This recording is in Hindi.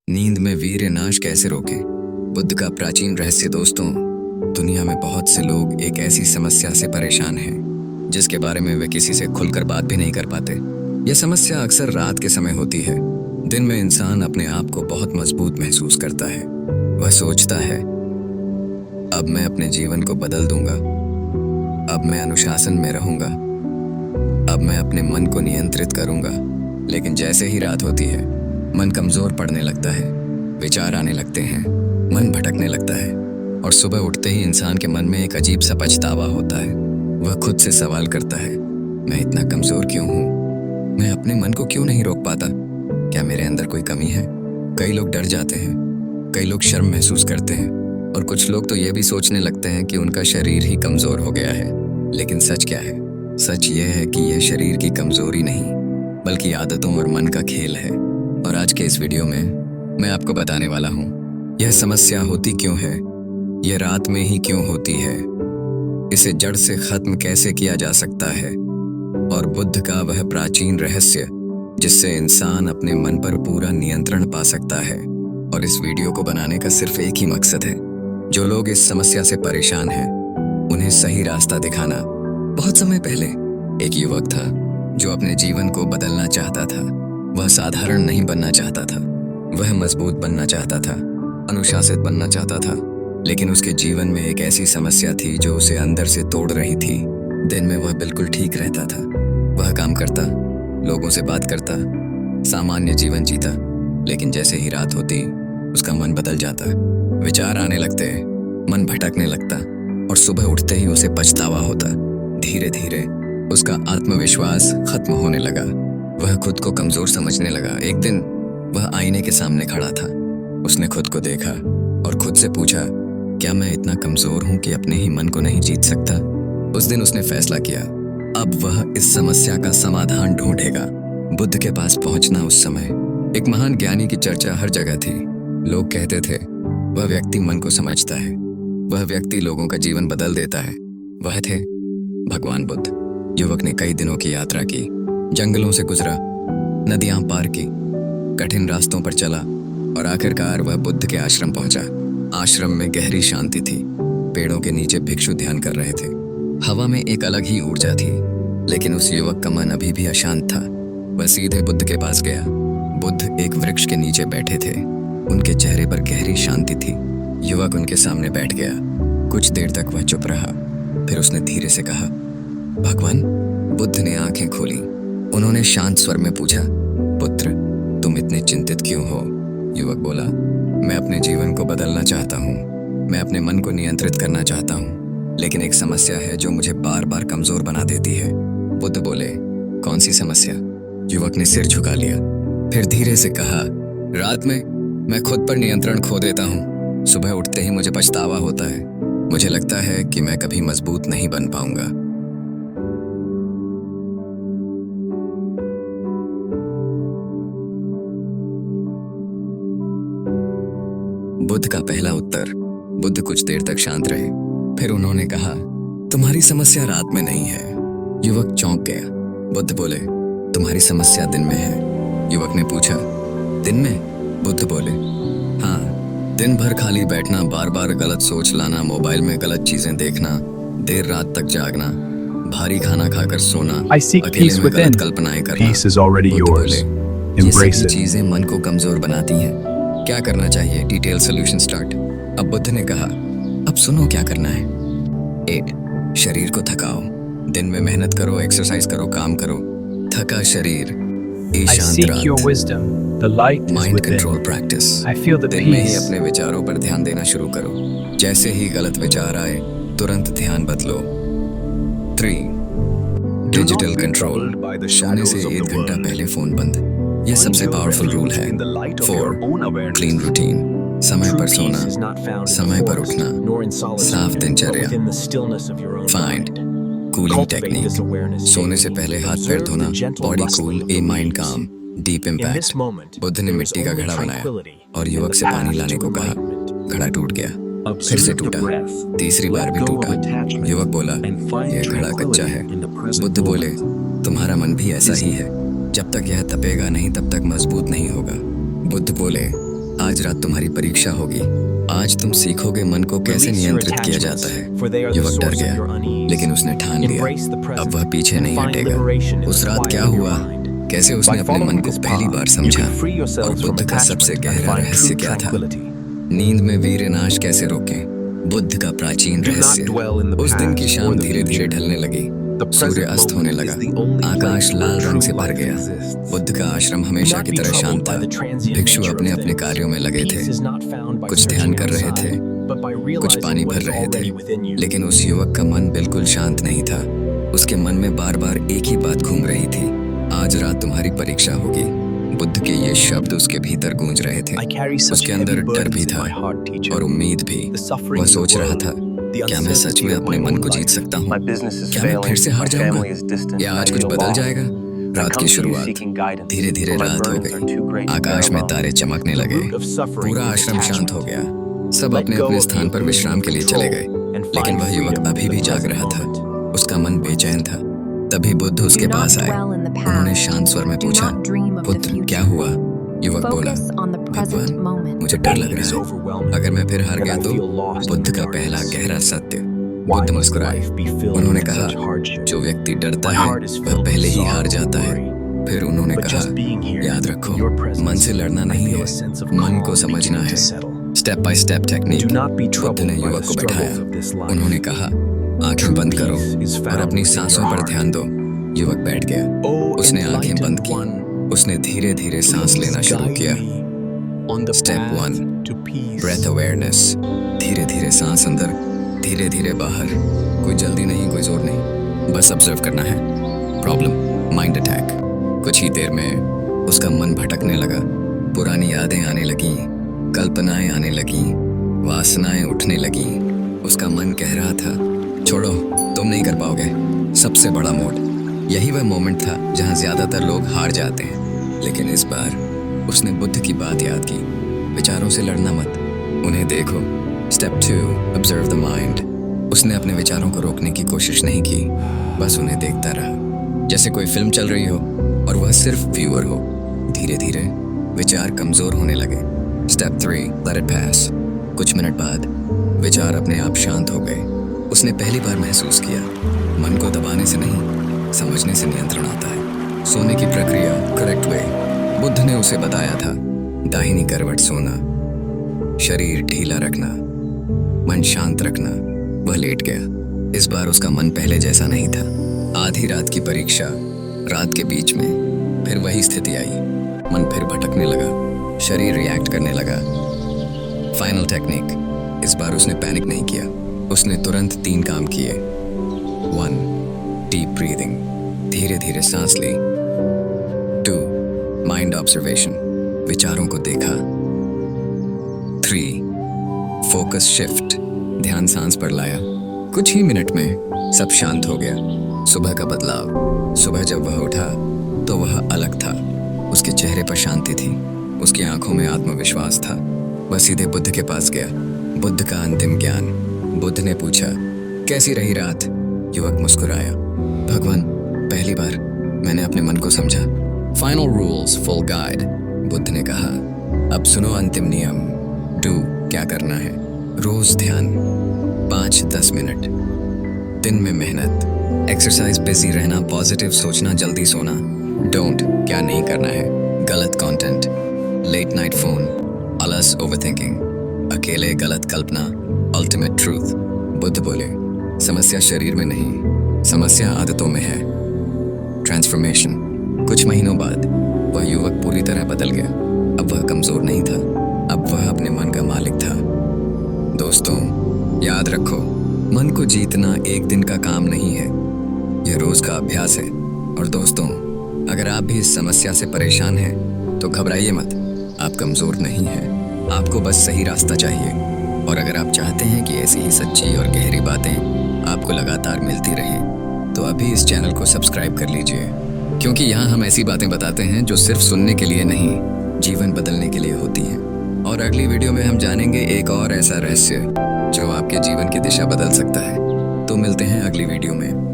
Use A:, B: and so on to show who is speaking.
A: नींद में वीर्य नाश कैसे रोकें? बुद्ध का प्राचीन रहस्य। दोस्तों, दुनिया में बहुत से लोग एक ऐसी समस्या से परेशान हैं जिसके बारे में वे किसी से खुलकर बात भी नहीं कर पाते। यह समस्या अक्सर रात के समय होती है। दिन में इंसान अपने आप को बहुत मजबूत महसूस करता है। वह सोचता है, अब मैं अपने जीवन को बदल दूंगा, अब मैं अनुशासन में रहूंगा, अब मैं अपने मन को नियंत्रित करूंगा। लेकिन जैसे ही रात होती है, मन कमजोर पड़ने लगता है, विचार आने लगते हैं, मन भटकने लगता है और सुबह उठते ही इंसान के मन में एक अजीब सा पछतावा होता है। वह खुद से सवाल करता है, मैं इतना कमजोर क्यों हूँ? मैं अपने मन को क्यों नहीं रोक पाता? क्या मेरे अंदर कोई कमी है? कई लोग डर जाते हैं, कई लोग शर्म महसूस करते हैं और कुछ लोग तो ये भी सोचने लगते हैं कि उनका शरीर ही कमजोर हो गया है। लेकिन सच क्या है? सच ये है कि यह शरीर की कमजोरी नहीं, बल्कि आदतों और मन का खेल है। और आज के इस वीडियो में मैं आपको बताने वाला हूँ, यह समस्या होती क्यों है, यह रात में ही क्यों होती है, इसे जड़ से खत्म कैसे किया जा सकता है और बुद्ध का वह प्राचीन रहस्य जिससे इंसान अपने मन पर पूरा नियंत्रण पा सकता है। और इस वीडियो को बनाने का सिर्फ एक ही मकसद है, जो लोग इस समस्या से परेशान हैं उन्हें सही रास्ता दिखाना। बहुत समय पहले एक युवक था जो अपने जीवन को बदलना चाहता था। वह साधारण नहीं बनना चाहता था, वह मजबूत बनना चाहता था, अनुशासित बनना चाहता था। लेकिन उसके जीवन में एक ऐसी समस्या थी जो उसे अंदर से तोड़ रही थी। दिन में वह बिल्कुल ठीक रहता था, वह काम करता, लोगों से बात करता, सामान्य जीवन जीता। लेकिन जैसे ही रात होती, उसका मन बदल जाता, विचार आने लगते, मन भटकने लगता और सुबह उठते ही उसे पछतावा होता। धीरे धीरे उसका आत्मविश्वास खत्म होने लगा, वह खुद को कमजोर समझने लगा। एक दिन वह आईने के सामने खड़ा था, उसने खुद को देखा और खुद से पूछा, क्या मैं इतना कमजोर हूं कि अपने ही मन को नहीं जीत सकता? उस दिन उसने फैसला किया, अब वह इस समस्या का समाधान ढूंढेगा। बुद्ध के पास पहुंचना उस समय एक महान ज्ञानी की चर्चा हर जगह थी। लोग कहते थे, वह व्यक्ति मन को समझता है, वह व्यक्ति लोगों का जीवन बदल देता है। वह थे भगवान बुद्ध। युवक ने कई दिनों की यात्रा की, जंगलों से गुजरा, नदियां पार की, कठिन रास्तों पर चला और आखिरकार वह बुद्ध के आश्रम पहुंचा। आश्रम में गहरी शांति थी, पेड़ों के नीचे भिक्षु ध्यान कर रहे थे, हवा में एक अलग ही ऊर्जा थी। लेकिन उस युवक का मन अभी भी अशांत था। वह सीधे बुद्ध के पास गया। बुद्ध एक वृक्ष के नीचे बैठे थे, उनके चेहरे पर गहरी शांति थी। युवक उनके सामने बैठ गया। कुछ देर तक वह चुप रहा, फिर उसने धीरे से कहा, भगवान। बुद्ध ने आंखें खोली, उन्होंने शांत स्वर में पूछा, पुत्र, तुम इतने चिंतित क्यों हो? युवक बोला, मैं अपने जीवन को बदलना चाहता हूँ, मैं अपने मन को नियंत्रित करना चाहता हूँ, लेकिन एक समस्या है जो मुझे बार बार कमजोर बना देती है। बुद्ध बोले, कौन सी समस्या? युवक ने सिर झुका लिया, फिर धीरे से कहा, रात में मैं खुद पर नियंत्रण खो देता हूँ। सुबह उठते ही मुझे पछतावा होता है, मुझे लगता है कि मैं कभी मजबूत नहीं बन पाऊंगा। बुद्ध का पहला उत्तर। बुद्ध कुछ देर तक शांत रहे, फिर उन्होंने कहा, तुम्हारी समस्या रात में नहीं है। युवक चौंक गया। बुद्ध बोले, तुम्हारी समस्या दिन में है। युवक ने पूछा, दिन में? बुद्ध बोले, हाँ, दिन भर खाली बैठना, बार बार गलत सोच लाना, मोबाइल में गलत चीजें देखना, देर रात तक जागना, भारी खाना खाकर सोना, अकेले में गलत कल्पनाएं करना। बुद्ध बोले, ये सभी चीजें मन को कमजोर बनाती हैं। क्या करना चाहिए? Detail solution start. अब बुद्ध ने कहा, अब सुनो क्या करना है। 8. शरीर को थकाओ, दिन में मेहनत करो, एक्सरसाइज करो, काम करो। थका शरीर, शांत रात, माइंड कंट्रोल प्रैक्टिस। दिन में ही अपने विचारों पर ध्यान देना शुरू करो। जैसे ही गलत विचार आए, तुरंत ध्यान बदलो। 3. डिजिटल कंट्रोल, सोने से 1 घंटा पहले फोन बंद, यह सबसे पावरफुल रूल है। 4. क्लीन रूटीन, समय पर सोना, समय पर उठना, साफ दिनचर्या। 5. कूलिंग टेक्निक, सोने से पहले हाथ पैर धोना, बॉडी कूल, ए माइंड काम, डीप इम्पैक्ट। बुद्ध ने मिट्टी का घड़ा बनाया और युवक से पानी लाने को कहा। घड़ा टूट गया, फिर से टूटा, तीसरी बार भी टूटा। युवक बोला, यह घड़ा कच्चा है। बुद्ध बोले, तुम्हारा मन भी ऐसा ही है, जब तक यह तपेगा नहीं तब तक मजबूत नहीं होगा। बुद्ध बोले, आज रात तुम्हारी परीक्षा होगी। आज तुम सीखोगे मन को कैसे नियंत्रित किया जाता है। युवक डर गया, लेकिन उसने ठान लिया अब वह पीछे नहीं हटेगा। उस रात क्या हुआ, कैसे उसने अपने मन को पहली बार समझा, और बुद्ध का सबसे गहरा रहस्य क्या था। नींद में वीरनाश कैसे रोकें, बुद्ध का प्राचीन रहस्य। उस दिन की शाम धीरे धीरे ढलने लगी, सूर्य अस्त होने लगा, आकाश लाल रंग से भर गया। बुद्ध का आश्रम हमेशा की तरह शांत था। भिक्षु अपने अपने कार्यों में लगे थे, कुछ ध्यान कर रहे थे, कुछ पानी भर रहे थे, लेकिन उस युवक का मन बिल्कुल शांत नहीं था। उसके मन में बार बार एक ही बात घूम रही थी, आज रात तुम्हारी परीक्षा होगी। बुद्ध के ये शब्द उसके भीतर गूंज रहे थे। उसके अंदर डर भी था और उम्मीद भी। वह सोच रहा था, क्या मैं सच में अपने मन को जीत सकता हूँ? क्या मैं फिर से हार जाऊंगा या आज कुछ बदल जाएगा? रात की शुरुआत, धीरे धीरे रात हो गई, आकाश में तारे चमकने लगे, पूरा आश्रम शांत हो गया। सब अपने अपने स्थान पर विश्राम के लिए चले गए, लेकिन वह युवक अभी भी जाग रहा था। उसका मन बेचैन था। तभी बुद्ध उसके पास आए। उन्होंने शांत स्वर में पूछा, पुत्र क्या हुआ? युवक बोला, भगवान मुझे डर लग रहा है, अगर मैं फिर हार गया तो? बुद्ध का पहला गहरा सत्य। बुद्ध मुस्कुराए। उन्होंने कहा, जो व्यक्ति डरता है वह पहले ही हार जाता है। फिर उन्होंने कहा, याद रखो, मन से लड़ना नहीं है, मन को समझना है। Step by step technique. Buddha ने युवक को बैठाया। उन्होंने कहा, आंखें बंद करो और अपनी सांसों पर ध्यान दो। युवक बैठ गया। उसने आंखें बंद की। उसने धीरे धीरे सांस लेना शुरू किया। Step 1, breath awareness. धीरे धीरे सांस अंदर, धीरे धीरे बाहर। कोई जल्दी नहीं, कोई जोर नहीं, बस ऑब्जर्व करना है। Problem, mind attack. कुछ ही देर में उसका मन भटकने लगा। पुरानी यादें आने लगीं, कल्पनाएं आने लगीं, वासनाएं उठने लगीं। उसका मन कह रहा था, छोड़ो, तुम नहीं कर पाओगे। सबसे बड़ा मोड। यही वह मोमेंट था जहां ज्यादातर लोग हार जाते हैं। लेकिन इस बार उसने बुद्ध की बात याद की, विचारों से लड़ना मत, उन्हें देखो। Step 2, observe the mind. उसने अपने विचारों को रोकने की कोशिश नहीं की, बस उन्हें देखता रहा, जैसे कोई फिल्म चल रही हो और वह सिर्फ व्यूअर हो। धीरे धीरे विचार कमजोर होने लगे। Step 3, let it pass. कुछ मिनट बाद विचार अपने आप शांत हो गए। उसने पहली बार महसूस किया, मन को दबाने से नहीं, समझने से नियंत्रण आता है। सोने की प्रक्रिया, करेक्ट वे। बुद्ध ने उसे बताया था, दाहिनी करवट सोना, शरीर ढीला रखना, मन शांत रखना। वह लेट गया। इस बार उसका मन पहले जैसा नहीं था। आधी रात की परीक्षा, रात के बीच में फिर वही स्थिति आई। मन फिर भटकने लगा, शरीर रिएक्ट करने लगा। Final technique. इस बार उसने पैनिक नहीं किया। उसने तुरंत 3 काम किए। 1, डीप ब्रीदिंग, धीरे धीरे सांस ली। 2, माइंड ऑब्जर्वेशन, विचारों को देखा। 3, फोकस शिफ्ट, ध्यान सांस पर लाया। कुछ ही मिनट में सब शांत हो गया। सुबह का बदलाव। सुबह जब वह उठा तो वह अलग था। उसके चेहरे पर शांति थी, उसकी आंखों में आत्मविश्वास था। वह सीधे बुद्ध के पास गया। बुद्ध का अंतिम ज्ञान। बुद्ध ने पूछा, कैसी रही रात? युवक मुस्कुराया, भगवान, पहली बार मैंने अपने मन को समझा। Final rules, full guide. Buddha ने कहा, अब सुनो अंतिम नियम। डू, क्या करना है? रोज ध्यान 5-10 मिनट, दिन में मेहनत, एक्सरसाइज, बिजी रहना, पॉजिटिव सोचना, जल्दी सोना। डोंट, क्या नहीं करना है? गलत कंटेंट, लेट नाइट फोन, आलस, ओवरथिंकिंग, अकेले, गलत कल्पना, अल्टीमेट ट्रूथ। बुद्ध बोले, समस्या शरीर में नहीं, समस्या आदतों में है। ट्रांसफॉर्मेशन। कुछ महीनों बाद वह युवक पूरी तरह बदल गया। अब वह कमजोर नहीं था, अब वह अपने मन का मालिक था। दोस्तों, याद रखो, मन को जीतना एक दिन का काम नहीं है, यह रोज का अभ्यास है। और दोस्तों, अगर आप भी इस समस्या से परेशान हैं तो घबराइए मत, आप कमजोर नहीं हैं, आपको बस सही रास्ता चाहिए। और अगर आप चाहते हैं कि ऐसी ही सच्ची और गहरी बातें आपको लगातार मिलती रहें, तो अभी इस चैनल को सब्सक्राइब कर लीजिए, क्योंकि यहाँ हम ऐसी बातें बताते हैं जो सिर्फ सुनने के लिए नहीं, जीवन बदलने के लिए होती हैं। और अगली वीडियो में हम जानेंगे एक और ऐसा रहस्य जो आपके जीवन की दिशा बदल सकता है। तो मिलते हैं अगली वीडियो में।